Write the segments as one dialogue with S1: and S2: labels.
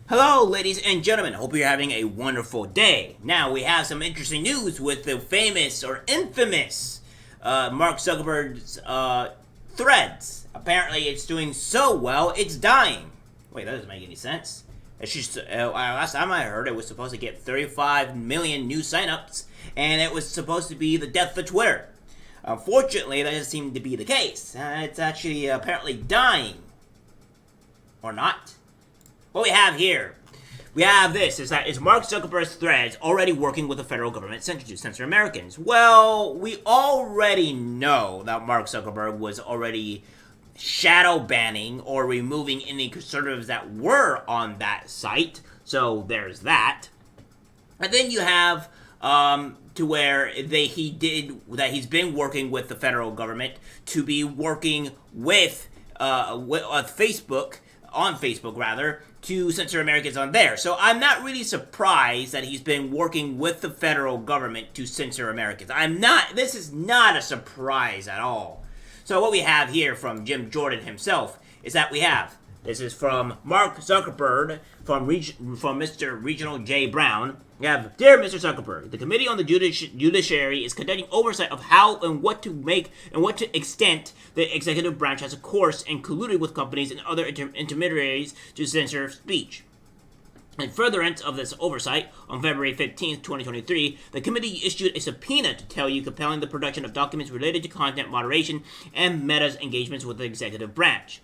S1: Hello, ladies and gentlemen. Hope you're having a wonderful day. Now, we have some interesting news with the famous or infamous Mark Zuckerberg's Threads. Apparently, it's doing so well, it's dying. Wait, that doesn't make any sense. It's just, last time I heard, it was supposed to get 35 million new signups, and it was supposed to be the death of Twitter. Unfortunately, that doesn't seem to be the case. It's actually apparently dying. Or not. What we have here, we have this, is Mark Zuckerberg's Threads already working with the federal government to censor Americans? Well, we already know that Mark Zuckerberg was already shadow banning or removing any conservatives that were on that site, so there's that. And then you have to where he's been working with the federal government to be working with Facebook, to censor Americans on there. So I'm not really surprised that he's been working with the federal government to censor Americans. This is not a surprise at all. So what we have here from Jim Jordan himself is that this is from Mark Zuckerberg, from Mr. Regional J. Brown. We have, Dear Mr. Zuckerberg, the Committee on the Judiciary is conducting oversight of how and what to extent the executive branch has, of course, and colluded with companies and other intermediaries to censor speech. In furtherance of this oversight, on February 15, 2023, the committee issued a subpoena to tell you compelling the production of documents related to content moderation and Meta's engagements with the executive branch.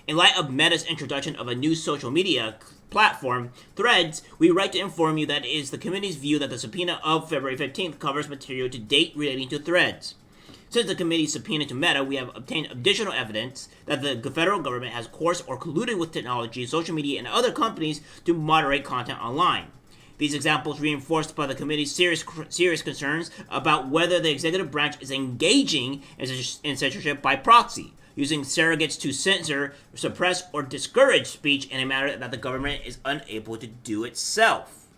S1: In light of Meta's introduction of a new social media platform, Threads, we write to inform you that it is the committee's view that the subpoena of February 15th covers material to date relating to Threads. Since the committee's subpoena to Meta, we have obtained additional evidence that the federal government has coerced or colluded with technology, social media, and other companies to moderate content online. These examples reinforced by the committee's serious concerns about whether the executive branch is engaging in censorship by proxy, using surrogates to censor, suppress, or discourage speech in a manner that the government is unable to do itself.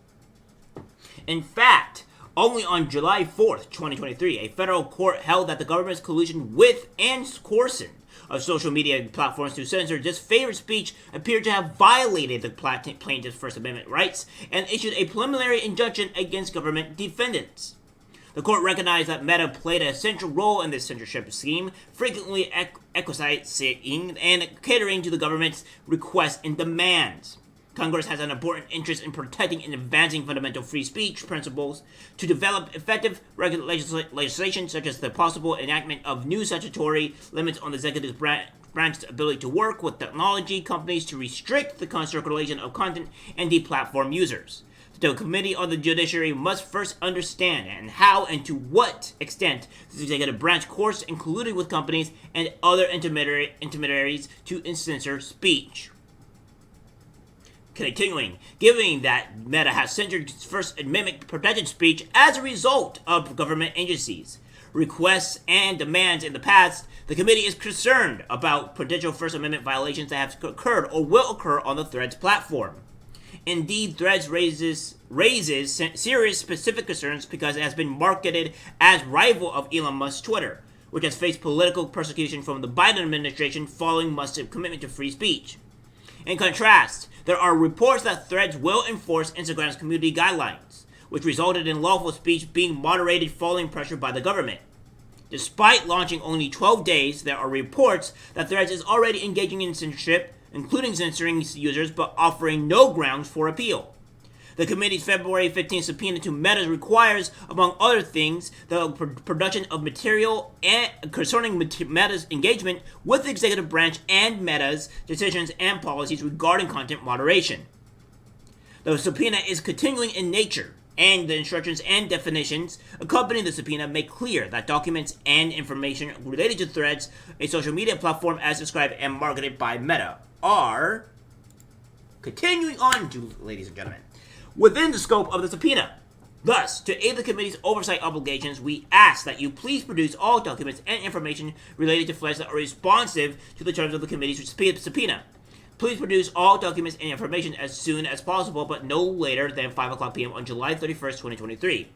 S1: In fact, only on July 4th, 2023, a federal court held that the government's collusion with and coercion of social media platforms to censor disfavored speech appeared to have violated the plaintiff's First Amendment rights and issued a preliminary injunction against government defendants. The court recognized that Meta played a central role in this censorship scheme, frequently acquiescing and catering to the government's requests and demands. Congress has an important interest in protecting and advancing fundamental free speech principles. To develop effective legislation, such as the possible enactment of new statutory limits on the executive branch's ability to work with technology companies to restrict the circulation of content and deplatform users. The Committee on the Judiciary must first understand and how and to what extent the executive branch coerced and colluded with companies and other intermediaries to censor speech. Continuing, given that Meta has censored its First Amendment protected speech as a result of government agencies' requests and demands in the past, the committee is concerned about potential First Amendment violations that have occurred or will occur on the Threads platform. Indeed, Threads raises serious specific concerns because it has been marketed as rival of Elon Musk's Twitter, which has faced political persecution from the Biden administration following Musk's commitment to free speech. In contrast, there are reports that Threads will enforce Instagram's community guidelines, which resulted in lawful speech being moderated following pressure by the government. Despite launching only 12 days, there are reports that Threads is already engaging in censorship, including censoring users but offering no grounds for appeal. The committee's February 15 subpoena to Meta requires, among other things, the production of material concerning Meta's engagement with the executive branch and Meta's decisions and policies regarding content moderation. The subpoena is continuing in nature, and the instructions and definitions accompanying the subpoena make clear that documents and information related to Threads, a social media platform as described and marketed by Meta, are continuing on to, ladies and gentlemen, within the scope of the subpoena. Thus, to aid the committee's oversight obligations, we ask that you please produce all documents and information related to Threads that are responsive to the terms of the committee's subpoena. Please produce all documents and information as soon as possible, but no later than 5 o'clock p.m. on July 31st, 2023.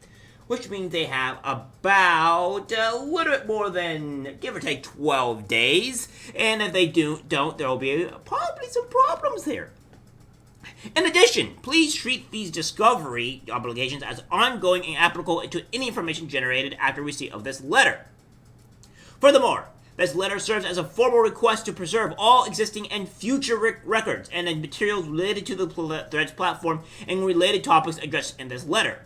S1: Which means they have about a little bit more than, give or take, 12 days. And if they don't, there will be probably some problems there. In addition, please treat these discovery obligations as ongoing and applicable to any information generated after receipt of this letter. Furthermore, this letter serves as a formal request to preserve all existing and future records and materials related to the Threads platform and related topics addressed in this letter.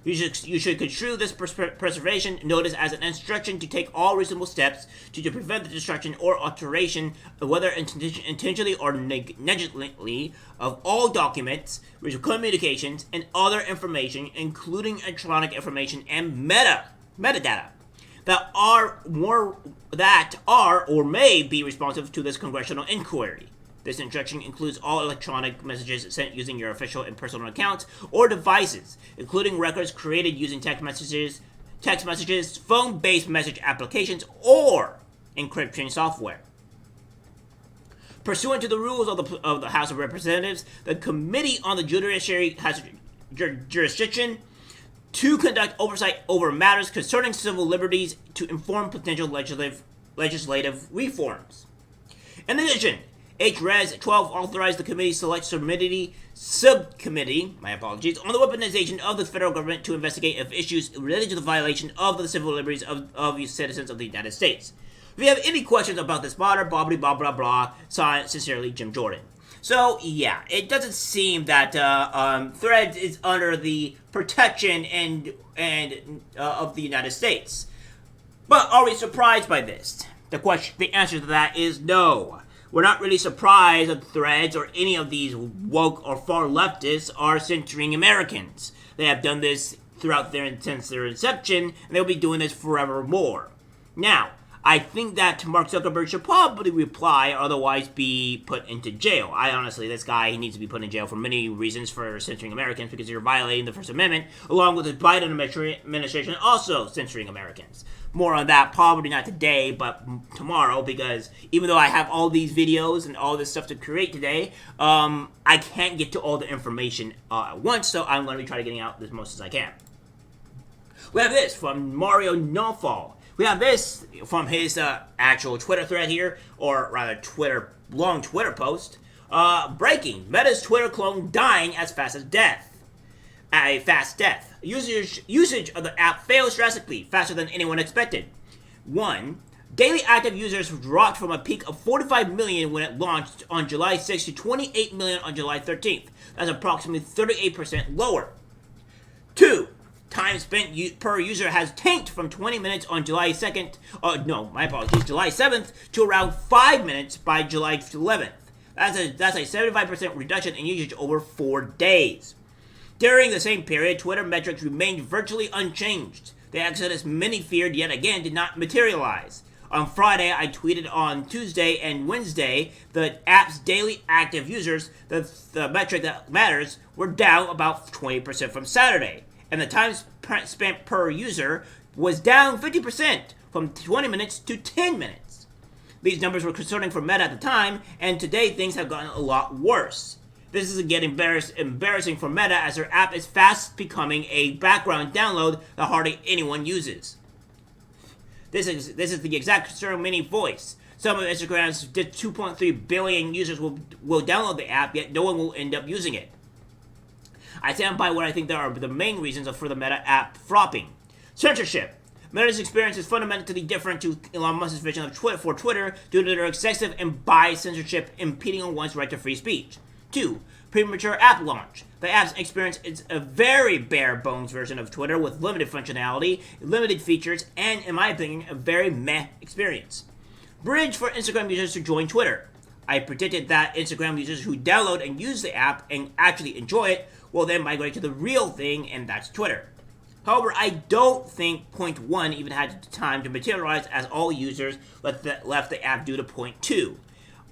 S1: You should construe this preservation notice as an instruction to take all reasonable steps to prevent the destruction or alteration, whether intentionally or negligently, of all documents, communications, and other information, including electronic information and metadata, that are or may be responsive to this congressional inquiry. This instruction includes all electronic messages sent using your official and personal accounts or devices, including records created using text messages, phone-based message applications, or encryption software. Pursuant to the rules of the House of Representatives, the Committee on the Judiciary has jurisdiction to conduct oversight over matters concerning civil liberties to inform potential legislative reforms. In addition, H.Res. 12 authorized the committee select subcommittee, on the weaponization of the federal government to investigate if issues related to the violation of the civil liberties of citizens of the United States. If you have any questions about this matter, blah blah blah blah, sincerely, Jim Jordan. So yeah, it doesn't seem that Threads is under the protection and of the United States. But are we surprised by this? The answer to that is no. We're not really surprised that Threads or any of these woke or far leftists are censoring Americans. They have done this since their inception, and they'll be doing this forevermore. Now, I think that Mark Zuckerberg should probably reply, otherwise be put into jail. This guy, he needs to be put in jail for many reasons for censoring Americans, because you're violating the First Amendment, along with the Biden administration also censoring Americans. More on that, probably not today, but tomorrow, because even though I have all these videos and all this stuff to create today, I can't get to all the information at once, so I'm going to be trying to getting out as most as I can. We have this from Mario Nofal. We have this from his actual Twitter thread here, or rather long Twitter post. Breaking, Meta's Twitter clone dying as fast as death. A fast death. Usage of the app fails drastically, faster than anyone expected. 1. Daily active users dropped from a peak of 45 million when it launched on July 6th to 28 million on July 13th. That's approximately 38% lower. 2. Time spent per user has tanked from 20 minutes on July 2nd, July 7th, to around 5 minutes by July 11th. That's a 75% reduction in usage over 4 days. During the same period, Twitter metrics remained virtually unchanged. The exodus many feared yet again did not materialize. On Friday, I tweeted on Tuesday and Wednesday the app's daily active users, the metric that matters, were down about 20% from Saturday. And the time spent per user was down 50% from 20 minutes to 10 minutes. These numbers were concerning for Meta at the time, and today things have gotten a lot worse. This is again embarrassing for Meta, as their app is fast becoming a background download that hardly anyone uses. This is the exact concern many voice. Some of Instagram's 2.3 billion users will download the app, yet no one will end up using it. I stand by what I think there are the main reasons for the Meta app flopping. Censorship. Meta's experience is fundamentally different to Elon Musk's vision of Twitter due to their excessive and biased censorship impeding on one's right to free speech. 2. Premature app launch. The app's experience is a very bare bones version of Twitter with limited functionality, limited features, and, in my opinion, a very meh experience. Bridge for Instagram users to join Twitter. I predicted that Instagram users who download and use the app and actually enjoy it will then migrate to the real thing, and that's Twitter. However, I don't think point 1 even had time to materialize, as all users left the app due to point 2.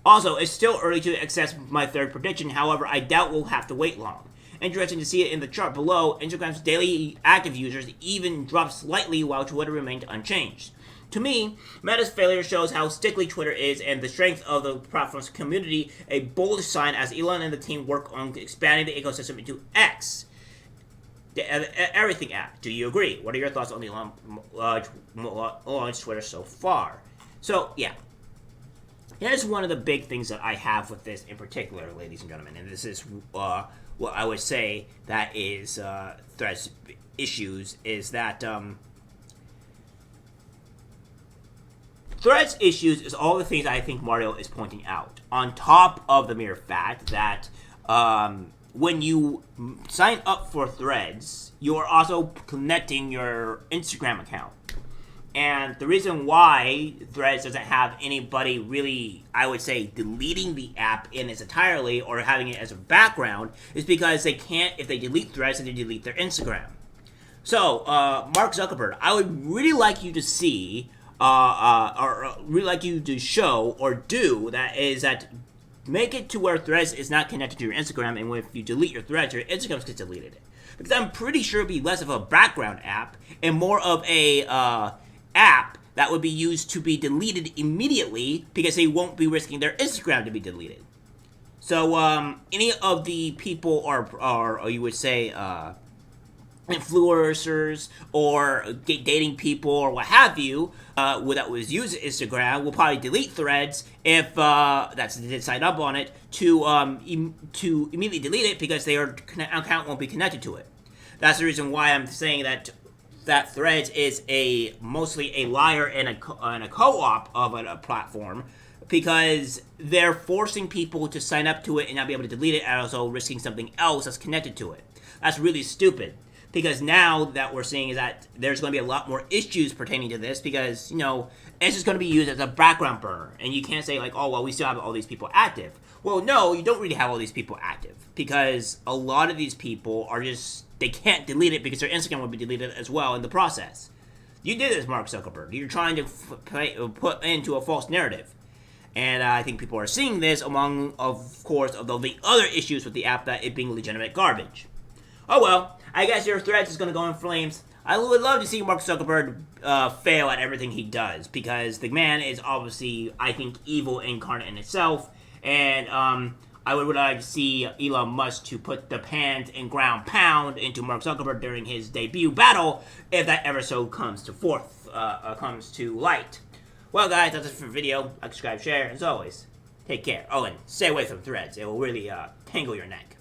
S1: Also, it's still early to assess my third prediction, however, I doubt we'll have to wait long. Interesting to see it in the chart below, Instagram's daily active users even dropped slightly while Twitter remained unchanged. To me, Meta's failure shows how stickly Twitter is and the strength of the platform's community, a bold sign as Elon and the team work on expanding the ecosystem into X, the Everything app. Do you agree? What are your thoughts on the Elon Twitter so far? So, yeah. Here's one of the big things that I have with this in particular, ladies and gentlemen, and this is what I would say that is Threads issues, is that Threads issues is all the things I think Mario is pointing out, on top of the mere fact that when you sign up for Threads, you are also connecting your Instagram account. And the reason why Threads doesn't have anybody really, I would say, deleting the app in its entirely or having it as a background is because they can't, if they delete Threads, then they delete their Instagram. So, Mark Zuckerberg, I would really like you to see, or really like you to show or do that is that make it to where Threads is not connected to your Instagram, and if you delete your Threads, your Instagram gets deleted. Because I'm pretty sure it'd be less of a background app and more of a app that would be used to be deleted immediately because they won't be risking their Instagram to be deleted. So any of the people or you would say influencers or dating people or what have you that was using Instagram will probably delete Threads if that's they did sign up on it to immediately delete it because their account won't be connected to it. That's the reason why I'm saying that Threads is mostly a liar and a co-op of a platform, because they're forcing people to sign up to it and not be able to delete it, and also risking something else that's connected to it. That's really stupid, because now that we're seeing is that there's going to be a lot more issues pertaining to this, because, you know, it's just going to be used as a background burner, and you can't say like, oh, well, we still have all these people active. Well, no, you don't really have all these people active, because a lot of these people are just, they can't delete it because their Instagram will be deleted as well in the process. You did this, Mark Zuckerberg. You're trying to put into a false narrative. And I think people are seeing this among, of course, of the other issues with the app, that it being legitimate garbage. Oh well, I guess your Threads is going to go in flames. I would love to see Mark Zuckerberg fail at everything he does, because the man is obviously, I think, evil incarnate in itself. And I would like to see Elon Musk to put the pants and ground pound into Mark Zuckerberg during his debut battle, if that ever so comes to light. Well, guys, that's it for the video. Like, subscribe, share, as always. Take care. Oh, and stay away from Threads. It will really tangle your neck.